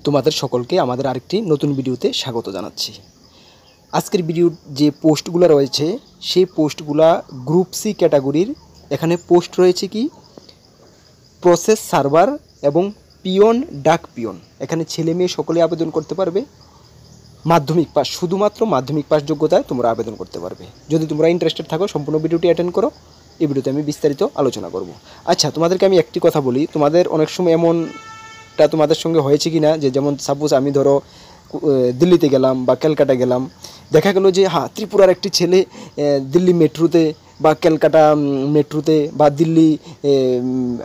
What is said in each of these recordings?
তোমাদের সকলকে আমাদের আরেকটি নতুন ভিডিওতে স্বাগত জানাচ্ছি। আজকের ভিডিওর যে পোস্টগুলো রয়েছে সেই পোস্টগুলা গ্রুপ সি ক্যাটাগরির। এখানে পোস্ট রয়েছে কি প্রসেস সার্ভার এবং পিয়ন, ডাক পিয়ন। এখানে ছেলে মেয়ে সকলে আবেদন করতে পারবে। মাধ্যমিক পাস, শুধুমাত্র মাধ্যমিক পাস যোগ্যতায় তোমরা আবেদন করতে পারবে। যদি তোমরা ইন্টারেস্টেড থাকো সম্পূর্ণ ভিডিওটি অ্যাটেন্ড করো। এই ভিডিওতে আমি বিস্তারিত আলোচনা করব। আচ্ছা, তোমাদেরকে আমি একটি কথা বলি, তোমাদের অনেক সময় এমনটা তোমাদের সঙ্গে হয়েছে কি না যে যেমন সাপোজ আমি ধরো দিল্লিতে গেলাম বা ক্যালকাটা গেলাম, দেখা গেল যে ত্রিপুরার একটি ছেলে দিল্লি মেট্রোতে বা ক্যালকাটা মেট্রোতে বা দিল্লি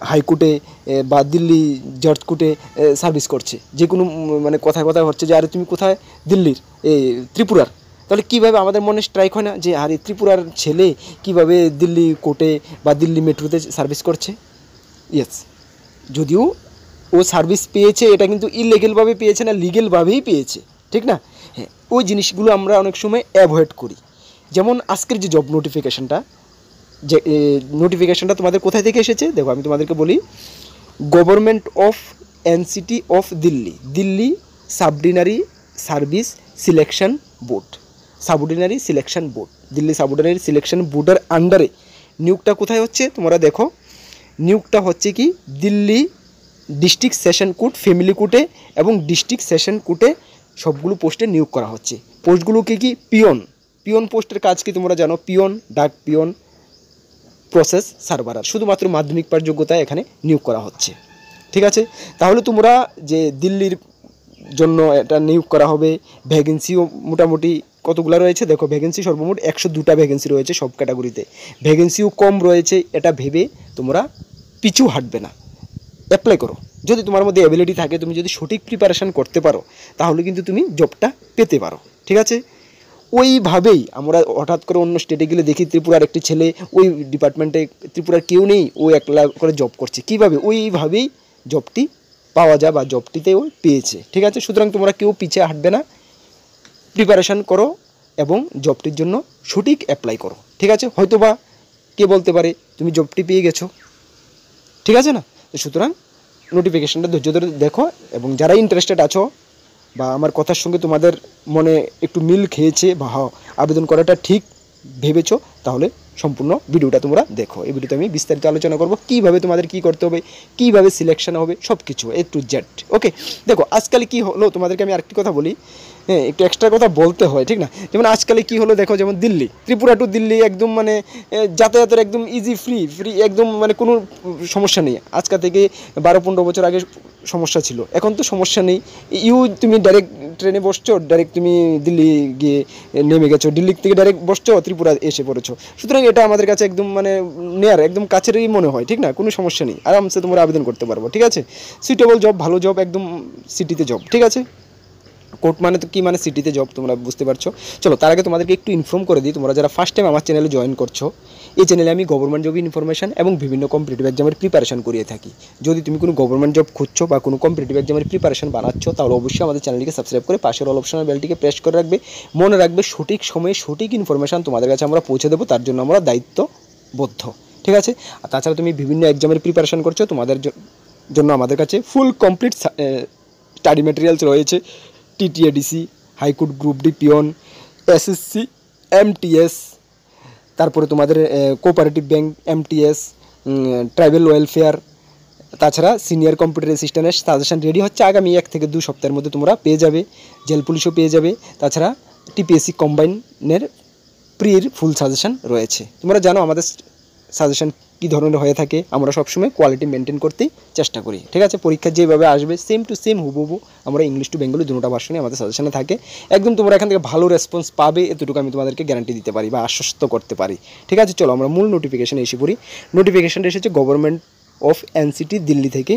হাইকোর্টে বা দিল্লি জজ কোর্টে সার্ভিস করছে। যে কোনো মানে কথায় কথায় হচ্ছে যে আরে তুমি কোথায়, দিল্লির ত্রিপুরার। তাহলে কীভাবে আমাদের মনে স্ট্রাইক হয় না যে আরে ত্রিপুরার ছেলে কীভাবে দিল্লি কোর্টে বা দিল্লি মেট্রোতে সার্ভিস করছে। ইয়েস, যদিও ও সার্ভিস পেয়েছে, এটা কিন্তু ইলিগেলভাবে পেয়েছে না, লিগেলভাবেই পেয়েছে, ঠিক না? হ্যাঁ, ওই জিনিসগুলো আমরা অনেক সময় অ্যাভয়েড করি। যেমন আজকের যে জব নোটিফিকেশানটা, যে নোটিফিকেশানটা তোমাদের কোথায় থেকে এসেছে দেখো, আমি তোমাদেরকে বলি। Government of NCT of Delhi, Delhi subordinate service selection board, subordinate selection board, Delhi subordinate selection বোর্ডের আন্ডারে নিয়োগটা কোথায় হচ্ছে তোমরা দেখো। নিয়োগটা হচ্ছে কি Delhi district session court, family কোর্টে এবং ডিস্ট্রিক্ট সেশন কোর্টে সবগুলো পোস্টে নিয়োগ করা হচ্ছে। পোস্টগুলো কি পিয়ন, পিয়ন পোস্টের কাজ কি তোমরা জানো, পিয়ন, ডাক পিয়ন, প্রসেস সার্ভারার। শুধুমাত্র মাধ্যমিক পাস যোগ্যতায় এখানে নিয়োগ করা হচ্ছে, ঠিক আছে? তাহলে তোমরা যে দিল্লির জন্য এটা নিয়োগ করা হবে, ভ্যাকেন্সিও মোটামুটি কতগুলো রয়েছে দেখো। ভ্যাকেন্সি সর্বমোট 102টা ভ্যাকেন্সি রয়েছে সব ক্যাটাগরিতে। ভ্যাকেন্সিও কম রয়েছে, এটা ভেবে তোমরা পিছু হাঁটবে না, অ্যাপ্লাই করো। যদি তোমার মধ্যে অ্যাবিলিটি থাকে, তুমি যদি সঠিক প্রিপারেশান করতে পারো, তাহলে কিন্তু তুমি জবটা পেতে পারো, ঠিক আছে? ওইভাবেই আমরা হঠাৎ করে অন্য স্টেটে গেলে দেখি ত্রিপুরার একটি ছেলে ওই ডিপার্টমেন্টে, ত্রিপুরার কেউ নেই, ও একলা করে জব করছে। কীভাবে? ওইভাবেই জবটি পাওয়া যায় বা জবটিতেও পেয়েছে, ঠিক আছে? সুতরাং তোমরা কেউ পিছিয়ে হাঁটবে না, প্রিপারেশান করো এবং জবটির জন্য সঠিক অ্যাপ্লাই করো, ঠিক আছে? হয়তোবা কে বলতে পারে তুমি জবটি পেয়ে গেছো, ঠিক আছে না? তো সুতরাং নোটিফিকেশানটা ধৈর্য ধরে দেখো, এবং যারা ইন্টারেস্টেড আছো বা আমার কথার সঙ্গে তোমাদের মনে একটু মিল খেয়েছে বা আবেদন করাটা ঠিক ভেবেছো, তাহলে সম্পূর্ণ ভিডিওটা তোমরা দেখো। এই ভিডিওতে আমি বিস্তারিত আলোচনা করব কীভাবে তোমাদের কী করতে হবে, কীভাবে সিলেকশন হবে, সব কিছু A to Z। ওকে, দেখো আজকাল কী হলো তোমাদেরকে আমি আরেকটি কথা বলি, হ্যাঁ একটু এক্সট্রা কথা বলতে হয়, ঠিক না? যেমন আজকালে কী হলো দেখো, যেমন দিল্লি, ত্রিপুরা টু দিল্লি একদম মানে যাতায়াতের একদম ইজি, ফ্রি একদম, মানে কোনো সমস্যা নেই। আজকে থেকে 12-15 বছর আগে সমস্যা ছিল, এখন তো সমস্যা নেই। তুমি ডাইরেক্ট ট্রেনে বসছো, ডাইরেক্ট তুমি দিল্লি গিয়ে নেমে গেছো, দিল্লি থেকে ডাইরেক্ট বসছো, ত্রিপুরা এসে পড়েছো। সুতরাং এটা আমাদের কাছে একদম মানে নেয়ার, একদম কাছেরই মনে হয়, ঠিক না? কোনো সমস্যা নেই, আরামসে তোমরা আবেদন করতে পারবো, ঠিক আছে? সুইটেবল জব, ভালো জব, একদম সিটিতে জব, ঠিক আছে? কোর্ট মানে তো কি, মানে সিটিতে জব, তোমরা বুঝতে পারছো। চলো তার আগে তোমাদেরকে একটু ইনফর্ম করে দিই, তোমরা যারা ফার্স্ট টাইম আমার চ্যানেলে জয়েন করছো, এই চ্যানেলে আমি গভর্নমেন্ট জব ইনফরমেশন এবং বিভিন্ন কম্পিটিটিভ এক্সামের প্রিপারেশন করিয়ে থাকি। যদি তুমি কোনো গভর্নমেন্ট জব খুঁজছো বা কোনো কম্পিটিটিভ এক্সামের প্রিপারেশন বানাচ্ছো, তাহলে অবশ্যই আমাদের চ্যানেলটিকে সাবস্ক্রাইব করে পাশের অল অপশনাল বেলটিকে প্রেস করে রাখবে। মনে রাখবে সঠিক সময়ে সঠিক ইনফরমেশান তোমাদের কাছে আমরা পৌঁছে দেবো, তার জন্য আমরা দায়িত্ববদ্ধ, ঠিক আছে? আর তাছাড়া তুমি বিভিন্ন এক্সামের প্রিপারেশন করছো, তোমাদের জন্য আমাদের কাছে ফুল কমপ্লিট স্টাডি ম্যাটেরিয়ালস রয়েছে। TTADC, high court group D peon, SSC, MTS, তারপরে তোমাদের cooperative bank, MTS, tribal welfare, তাছাড়া সিনিয়র কম্পিউটার অ্যাসিস্ট্যান্টের সাজেশন রেডি হচ্ছে, আগামী 1 থেকে 2 সপ্তাহের মধ্যে তোমরা পেয়ে যাবে। জেল পুলিশও পেয়ে যাবে। তাছাড়া TPSC কম্বাইনের প্রির ফুল সাজেশন রয়েছে। তোমরা জানো আমাদের সাজেশন কী ধরনের হয়ে থাকে, আমরা সবসময় কোয়ালিটি মেনটেন করতেই চেষ্টা করি, ঠিক আছে? পরীক্ষা যেভাবে আসবে সেম টু সেম হুবহু আমরা ইংলিশ টু বেঙ্গলি দুটো ভার্সনে আমাদের সাজেশনে থাকে। একদম তোমরা এখান থেকে ভালো রেসপন্স পাবে, এতটুকু আমি তোমাদেরকে গ্যারান্টি দিতে পারি বা আশ্বস্ত করতে পারি, ঠিক আছে? চলো আমরা মূল নোটিফিকেশানে এসে পড়ি। নোটিফিকেশানটা এসেছে গভর্নমেন্ট অফ এনসিটি দিল্লি থেকে,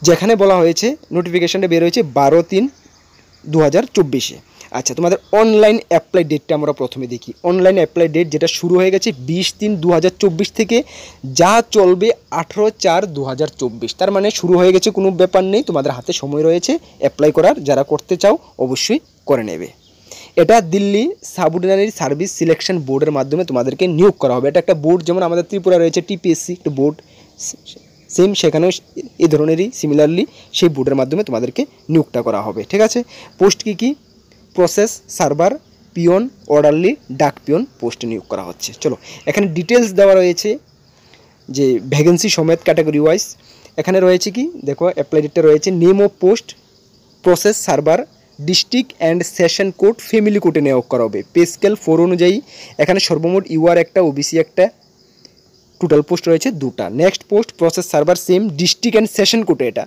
যেখানে বলা হয়েছে, নোটিফিকেশানটা বের হয়েছে 12/3/2024-এ। আচ্ছা, তোমাদের অনলাইন অ্যাপ্লাই ডেটটা আমরা প্রথমে দেখি। অনলাইন অ্যাপ্লাই ডেট যেটা শুরু হয়ে গেছে 20/3/2024 থেকে, যা চলবে 18/4/2024। তার মানে শুরু হয়ে গেছে, কোনো ব্যাপার নেই, তোমাদের হাতে সময় রয়েছে অ্যাপ্লাই করার। যারা করতে চাও অবশ্যই করে নেবে। এটা দিল্লি সাবঅর্ডিনারি সার্ভিস সিলেকশন বোর্ডের মাধ্যমে তোমাদেরকে নিয়োগ করা হবে। এটা একটা বোর্ড, যেমন আমাদের ত্রিপুরা রয়েছে TPSC, একটা বোর্ড, সেম সেখানেও এই ধরনেরই সিমিলারলি সেই বোর্ডের মাধ্যমে তোমাদেরকে নিয়োগটা করা হবে। ঠিক আছে, পোস্ট কী প্রসেস সার্ভার, পিয়ন, অর্ডারলি, ডাক পিয়ন পোস্টে নিয়োগ করা হচ্ছে। চলো এখানে ডিটেলস দেওয়া রয়েছে যে ভ্যাকেন্সি সমেত ক্যাটাগরি ওয়াইজ। এখানে রয়েছে কি দেখো, অ্যাপ্লাই ডেটটা রয়েছে, name of post, process server, district and session code, family কোডে নিয়োগ করা হবে। পে স্কেল 4 অনুযায়ী এখানে সর্বমোট ইউআর একটা, ওবিসি একটা, টোটাল পোস্ট রয়েছে 2টা। Next post process server same, district and session কোডে এটা,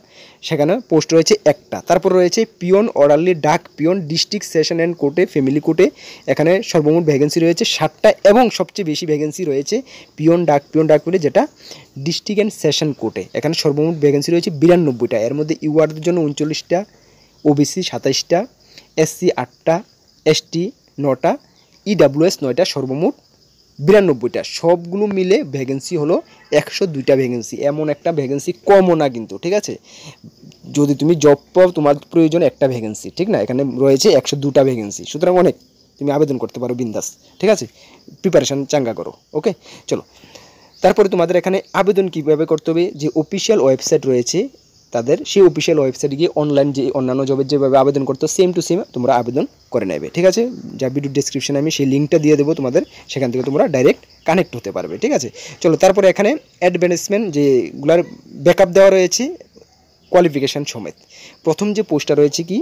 সেখানে পোস্ট রয়েছে একটা। তারপর রয়েছে পিয়ন, অর্ডারলি, ডাক পিয়ন, ডিস্ট্রিক্ট সেশন অ্যান্ড কোডে, ফ্যামিলি কোডে, এখানে সর্বমোট ভ্যাকেন্সি রয়েছে 7টা এবং সবচেয়ে বেশি ভ্যাকেন্সি রয়েছে পিয়ন, ডাক পিয়নে যেটা ডিস্ট্রিক্ট অ্যান্ড সেশন কোডে, এখানে সর্বমোট ভ্যাকেন্সি রয়েছে 92টা। এর মধ্যে ইউআরদের জন্য 39টা, ওবিসি 27টা, এসসি 8টা, এসটি 9টা, ইডাব্লিউএস 9টা, সর্বমোট 92টা। সবগুলো মিলে ভ্যাকেন্সি হলো 102টা ভ্যাকেন্সি। এমন একটা ভ্যাকেন্সি কমও না কিন্তু। ঠিক আছে, যদি তুমি জব পাও তোমার প্রয়োজন একটা ভ্যাকেন্সি, ঠিক না, এখানে রয়েছে 102টা ভ্যাকেন্সি, সুতরাং অনেক, তুমি আবেদন করতে পারো বিন্দাস। ঠিক আছে, প্রিপারেশান চাঙ্গা করো। ওকে, চলো তারপরে তোমাদের এখানে আবেদন কীভাবে করতে হবে, যে অফিসিয়াল ওয়েবসাইট রয়েছে তাদের, সেই অফিসিয়াল ওয়েবসাইটে গিয়ে অনলাইন যে অন্যান্য জবের যেভাবে আবেদন করতো সেম টু সেম তোমরা আবেদন করে নেবে। ঠিক আছে, যা ভিডিও ডেসক্রিপশনে আমি সেই লিঙ্কটা দিয়ে দেবো তোমাদের, সেখান থেকে তোমরা ডাইরেক্ট কানেক্ট হতে পারবে। ঠিক আছে, চলো তারপরে এখানে অ্যাডভার্টাইজমেন্ট যেগুলার ব্যাকআপ দেওয়া রয়েছে কোয়ালিফিকেশান সমেত। প্রথম যে পোস্টটা রয়েছে কি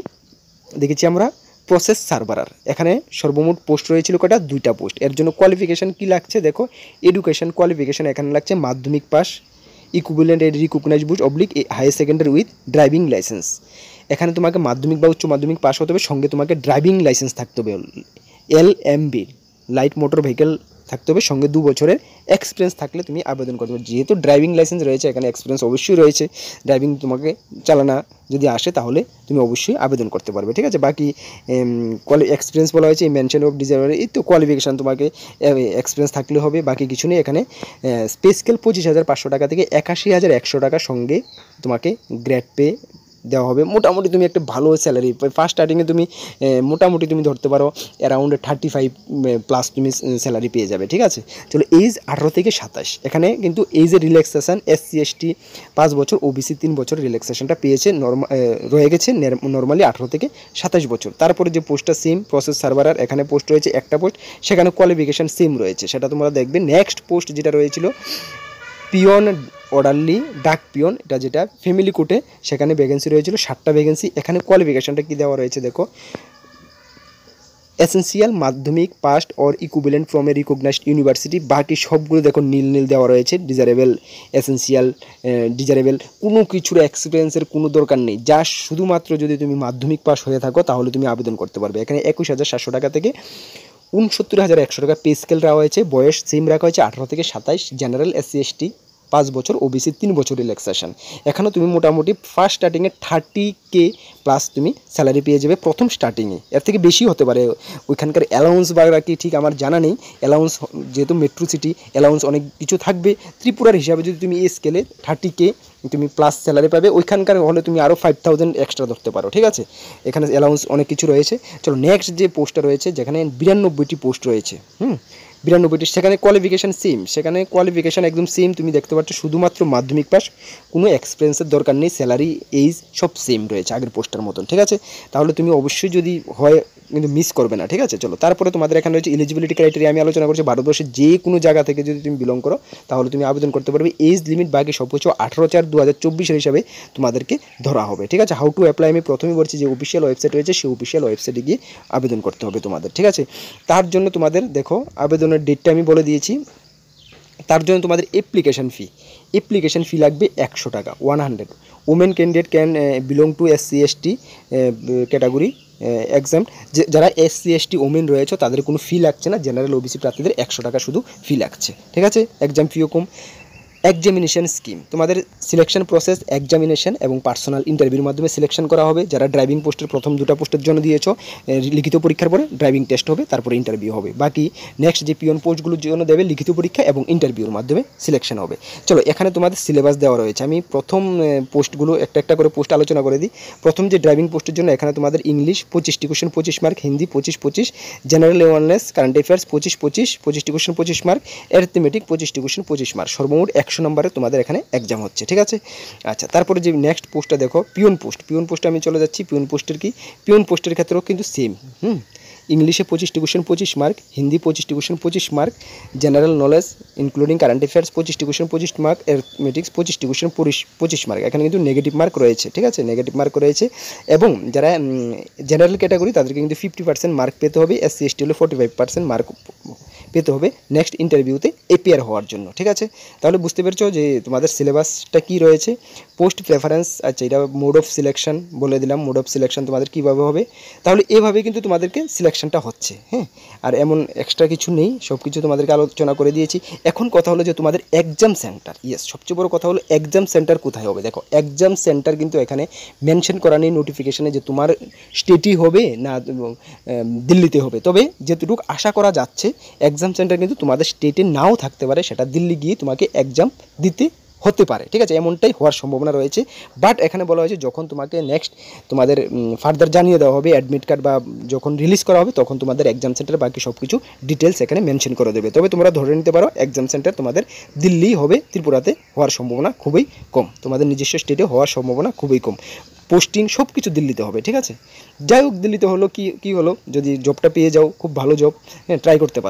দেখেছি আমরা, প্রসেস সার্ভারার, এখানে সর্বমোট পোস্ট রয়েছিল কটা, 2টা পোস্ট। এর জন্য কোয়ালিফিকেশান কি লাগছে দেখো, এডুকেশন কোয়ালিফিকেশান এখানে লাগছে মাধ্যমিক পাস, ইকুইভ্যালেন্ট রিকগনাইজ বুঝ অবলিক higher secondary with driving licence. এখানে তোমাকে মাধ্যমিক বা উচ্চ মাধ্যমিক পাস হতে হবে, সঙ্গে তোমাকে ড্রাইভিং লাইসেন্স থাকতে হবে, LMB লাইট মোটর ভেহিকেল থাকতে হবে, সঙ্গে 2 বছরের এক্সপিরিয়েন্স থাকলে তুমি আবেদন করতে পারবে। যেহেতু ড্রাইভিং লাইসেন্স রয়েছে এখানে এক্সপিরিয়েন্স অবশ্যই রয়েছে, ড্রাইভিং তোমাকে চালানা যদি আসে তাহলে তুমি অবশ্যই আবেদন করতে পারবে। ঠিক আছে, বাকি এক্সপিরিয়েন্স বলা হয়েছে মেনশন অফ ডিজায়ার, এই তো কোয়ালিফিকেশান তোমাকে এক্সপিরিয়েন্স থাকলে হবে, বাকি কিছু নেই। এখানে পে স্কেল 25,500 টাকা থেকে 81,100 টাকার সঙ্গে তোমাকে গ্রেড পে দেওয়া হবে। মোটামুটি তুমি একটা ভালো স্যালারি ফার্স্ট স্টার্টিংয়ে তুমি মোটামুটি তুমি ধরতে পারো অ্যারাউন্ড 35 প্লাস তুমি স্যালারি পেয়ে যাবে। ঠিক আছে, চলো এজ 18 থেকে 27। এখানে কিন্তু এজের রিল্যাক্সেশন SC ST 5 বছর, ওবিসি 3 বছর রিল্যাক্সেশনটা পেয়েছে, রয়ে গেছে নর্মালি 18 থেকে 27 বছর। তারপরে যে পোস্টটা সেম প্রসেস সার্ভারার, এখানে পোস্ট রয়েছে একটা পোস্ট, সেখানে কোয়ালিফিকেশান সেম রয়েছে, সেটা তোমরা দেখবে। নেক্সট পোস্ট যেটা রয়েছিল পিয়ন, অর্ডারলি, ডাক পিয়ন, এটা যেটা ফ্যামিলি কোর্টে, সেখানে ভ্যাকেন্সি রয়েছিল 7টা ভ্যাকেন্সি। এখানে কোয়ালিফিকেশানটা কী দেওয়া রয়েছে দেখো, essential Madhyamik passed or equivalent from a recognised university. বাকি সবগুলো দেখো নীল দেওয়া রয়েছে, ডিজারেবল, এসেন্সিয়াল, ডিজারেবল, কোনো কিছুর এক্সপিরিয়েন্সের কোনো দরকার নেই, যা শুধুমাত্র যদি তুমি মাধ্যমিক পাস হয়ে থাকো তাহলে তুমি আবেদন করতে পারবে। এখানে 21,700 টাকা থেকে 69,100 টাকা পে স্কেল রাখা হয়েছে, বয়স সেম রাখা হয়েছে 18 থেকে 27, জেনারেল SC ST 5 বছর, ওবিসি 3 বছর রিল্যাক্সেশন। এখানেও তুমি মোটামুটি ফার্স্ট স্টার্টিংয়ে 30K প্লাস তুমি স্যালারি পেয়ে যাবে প্রথম স্টার্টিংয়ে, এর থেকে বেশি হতে পারে। ওইখানকার অ্যালাউন্স বা কি ঠিক আমার জানা নেই, অ্যালাউন্স যেহেতু মেট্রো সিটি অ্যালাউন্স অনেক কিছু থাকবে। ত্রিপুরার হিসাবে যদি তুমি এই স্কেলে 30K তুমি প্লাস স্যালারি পাবে, ওইখানকার হলে তুমি আরও 5,000 এক্সট্রা ধরতে পারো। ঠিক আছে, এখানে অ্যালাউন্স অনেক কিছু রয়েছে। চলো নেক্সট যে পোস্টটা রয়েছে, যেখানে 92টি পোস্ট রয়েছে, 92টি, সেখানে কোয়ালিফিকেশান সেম, সেখানে কোয়ালিফিকেশান একদম সেম, তুমি দেখতে পাচ্ছ, শুধুমাত্র মাধ্যমিক পাস, কোনো এক্সপিরিয়েন্সের দরকার নেই, স্যালারি এইজ সব সেম রয়েছে আগের পোস্টের মতন। ঠিক আছে, তাহলে তুমি অবশ্যই যদি হয় কিন্তু মিস করবে না। ঠিক আছে, চলো তারপরে তোমাদের এখানে রয়েছে এলিজিবিলিটি ক্রাইটেরিয়া। আমি আলোচনা করছি ভারতবর্ষের যে কোনো জায়গা থেকে যদি তুমি বিলং করো তাহলে তুমি আবেদন করতে পারবে। এজ লিমিট বাকি সব কিছু 18/4/2024 হিসাবে তোমাদেরকে ধরা হবে। ঠিক আছে, হাউ টু অ্যাপ্লাই আমি প্রথমেই বলছি যে অফিসিয়াল ওয়েবসাইট রয়েছে, সেই অফিসিয়াল ওয়েবসাইটে গিয়ে আবেদন করতে হবে তোমাদের। ঠিক আছে, তার জন্য তোমাদের দেখো আবেদনের ডেটটা আমি বলে দিয়েছি। তার জন্য তোমাদের অ্যাপ্লিকেশান ফি লাগবে 100 টাকা, 100। Women candidate can belong to SC ST category exam, যারা SC ST ওমেন রয়েছে তাদের কোনো ফি লাগছে না, জেনারেল ওবিসি প্রার্থীদের 100 টাকা শুধু ফি লাগছে। ঠিক আছে, এক্সাম ফিও কম। এক্সামিনেশন স্কিম, তোমাদের সিলেকশন প্রসেস এক্সামিনেশন এবং পার্সোনাল ইন্টারভিউর মাধ্যমে সিলেকশন করা হবে। যারা ড্রাইভিং পোস্টের প্রথম 2টা পোস্টের জন্য দিয়েছো, লিখিত পরীক্ষার পরে ড্রাইভিং টেস্ট হবে, তারপরে ইন্টারভিউ হবে। বাকি নেক্সট যে পিয়ন পোস্টগুলোর জন্য দেবে লিখিত পরীক্ষা এবং ইন্টারভিউর মাধ্যমে সিলেকশন হবে। চলো এখানে তোমাদের সিলেবাস দেওয়া রয়েছে, আমি প্রথম পোস্টগুলো একটা করে পোস্ট আলোচনা করে দিই। প্রথম যে ড্রাইভিং পোস্টের জন্য এখানে তোমাদের ইংলিশ 25টি question 25 mark, Hindi 25, general awareness current affairs 25টি কোশ্চেন 25 মার্ক, অ্যারিথমেটিক 25টি কোশ্চেন 25 মার্ক, সর্বমোট 100 নম্বরে তোমাদের এখানে এক্সাম হচ্ছে, ঠিক আছে। আচ্ছা, তারপরে যে নেক্সট পোস্টটা দেখো পিওন পোস্ট। পিওন পোস্টে আমি চলে যাচ্ছি। পিওন পোস্টের কি, পিওন পোস্টের ক্ষেত্রেও কিন্তু সেম। ইংলিশে 25টি কোশ্চেন 25 মার্ক, হিন্দি 25টি question 25 mark, general knowledge including current affairs 25টি কোশ্চেন 25 মার্ক, অ্যারিথমেটিক্স 25টি কোশ্চেন 25 মার্ক। এখানে কিন্তু নেগেটিভ মার্ক রয়েছে, ঠিক আছে, নেগেটিভ মার্ক রয়েছে। এবং যারা জেনারেল ক্যাটাগরি তাদেরকে কিন্তু 50% মার্ক পেতে হবে, SC ST হলে 45% মার্ক পেতে হবে নেক্সট ইন্টারভিউতে এপিয়ার হওয়ার জন্য, ঠিক আছে। তাহলে বুঝতে পেরেছো যে তোমাদের সিলেবাসটা কি রয়েছে। পোস্ট প্রেফারেন্স, আচ্ছা এটা মোড অফ সিলেকশন বলে দিলাম, মোড অফ সিলেকশন তোমাদের কীভাবে হবে। তাহলে এভাবে কিন্তু তোমাদেরকে সিলেকশনটা হচ্ছে, হ্যাঁ। আর এমন এক্সট্রা কিছু নেই, সব কিছু তোমাদেরকে আলোচনা করে দিয়েছি। এখন কথা হলো যে তোমাদের এক্সাম সেন্টার, ইয়েস সবচেয়ে বড় কথা হলো এক্সাম সেন্টার কোথায় হবে। দেখো এক্সাম সেন্টার কিন্তু এখানে মেনশন করা নেই নোটিফিকেশানে যে তোমার স্টেটই হবে না দিল্লিতে হবে। তবে যেটুকু আশা করা যাচ্ছে এক্সাম সেন্টার কিন্তু তোমাদের স্টেটে নাও থাকতে পারে, সেটা দিল্লি গিয়ে তোমাকে এক্সাম দিতে হতে পারে, ঠিক আছে, এমনটাই হওয়ার সম্ভাবনা রয়েছে। বাট এখানে বলা হয়েছে যখন তোমাকে নেক্সট তোমাদের ফার্দার জানিয়ে দেওয়া হবে অ্যাডমিট কার্ড বা যখন রিলিজ করা হবে তখন তোমাদের এক্সাম সেন্টার বাকি সব কিছু ডিটেলস এখানে মেনশন করে দেবে। তবে তোমরা ধরে নিতে পারো এক্সাম সেন্টার তোমাদের দিল্লি হবে, ত্রিপুরাতে হওয়ার সম্ভাবনা খুবই কম, তোমাদের নিজস্ব স্টেটে হওয়ার সম্ভাবনা খুবই কম। পোস্টিং সব কিছু দিল্লিতে হবে, ঠিক আছে। যাই হোক দিল্লিতে হলো কি হলো, যদি জবটা পেয়ে যাও খুব ভালো জব, হ্যাঁ ট্রাই করতে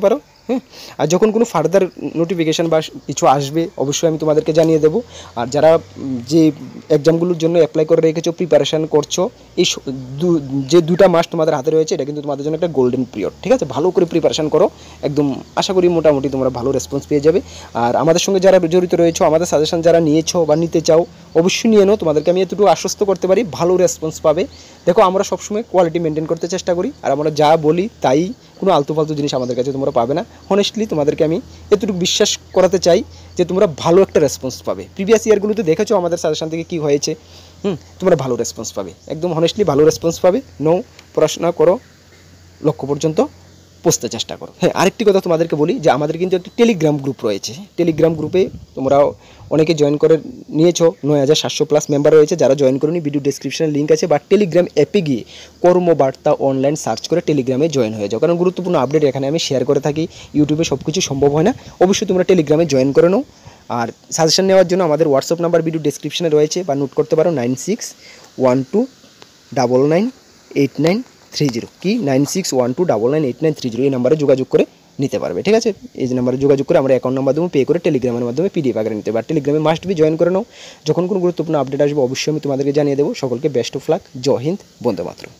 পারো, হ্যাঁ। আর যখন কোনো ফার্দার নোটিফিকেশান বা কিছু আসবে অবশ্যই আমি তোমাদেরকে জানিয়ে দেবো। আর যারা যে এক্সামগুলোর জন্য অ্যাপ্লাই করে রেখেছো, প্রিপারেশান করছো, এই যে 2টা মাস তোমাদের হাতে রয়েছে এটা কিন্তু তোমাদের জন্য একটা গোল্ডেন পিরিয়ড, ঠিক আছে। ভালো করে প্রিপারেশান করো, একদম আশা করি মোটামুটি তোমরা ভালো রেসপন্স পেয়ে যাবে। আর আমাদের সঙ্গে যারা জড়িত রয়েছো, আমাদের সাজেশন যারা নিয়েছো বা নিতে চাও অবশ্যই নিয়ে নাও। তোমাদেরকে আমি এতটুকু আশ্বস্ত করতে পারি ভালো রেসপন্স পাবে। দেখো আমরা সবসময় কোয়ালিটি মেনটেন করতে চেষ্টা করি, আর আমরা যা বলি তাই, কোনো আলতু ফালতু জিনিস আমাদের কাছে তোমরা পাবে না। হনেস্টলি তোমাদেরকে আমি এতটুকু বিশ্বাস করাতে চাই যে তোমরা ভালো একটা রেসপন্স পাবে। প্রিভিয়াস ইয়ারগুলোতে দেখেছো আমাদের সাজেশন থেকে কী হয়েছে, তোমরা ভালো রেসপন্স পাবে, একদম হনেস্টলি ভালো রেসপন্স পাবে। পড়াশোনা করো, লক্ষ্য পর্যন্ত পৌঁছতে চেষ্টা করো। হ্যাঁ, আরেকটি কথা তোমাদেরকে বলি যে আমাদের কিন্তু একটি টেলিগ্রাম গ্রুপ রয়েছে। টেলিগ্রাম গ্রুপে তোমরা অনেকে জয়েন করে নিয়েছো, 9700+ মেম্বার রয়েছে। যারা জয়েন করোনি ভিডিও ডেসক্রিপশনে লিঙ্ক আছে, বা টেলিগ্রাম অ্যাপে গিয়ে কর্মবার্তা অনলাইন সার্চ করে টেলিগ্রামে জয়েন হয়ে যাও, কারণ গুরুত্বপূর্ণ আপডেট এখানে আমি শেয়ার করে থাকি। ইউটিউবে সব কিছু সম্ভব হয় না, অবশ্যই তোমরা টেলিগ্রামে জয়েন করে নাও। আর সাজেশন নেওয়ার জন্য আমাদের হোয়াটসঅ্যাপ নাম্বার ভিডিও ডেসক্রিপশনে রয়েছে, বা নোট করতে পারো 9612998930, কি 9612998930, এই নাম্বারে যোগাযোগ করে নিতে পারবে, ঠিক আছে। এই নাম্বারে যোগাযোগ করে আমরা অ্যাকাউন্ট নাম্বার দেবো, পে করে টেলিগ্রামের মাধ্যমে PDF আকারে নিতে পারবে। টেলিগ্রামে মাস্ট বি জয়েন করে নাও, যখন কোনো গুরুত্বপূর্ণ আপডেট আসবে অবশ্যই আমি তোমাদেরকে জানিয়ে দেবো। সকলকে বেস্ট অফ লাক, জয় হিন্দ, বন্দে মাতরম।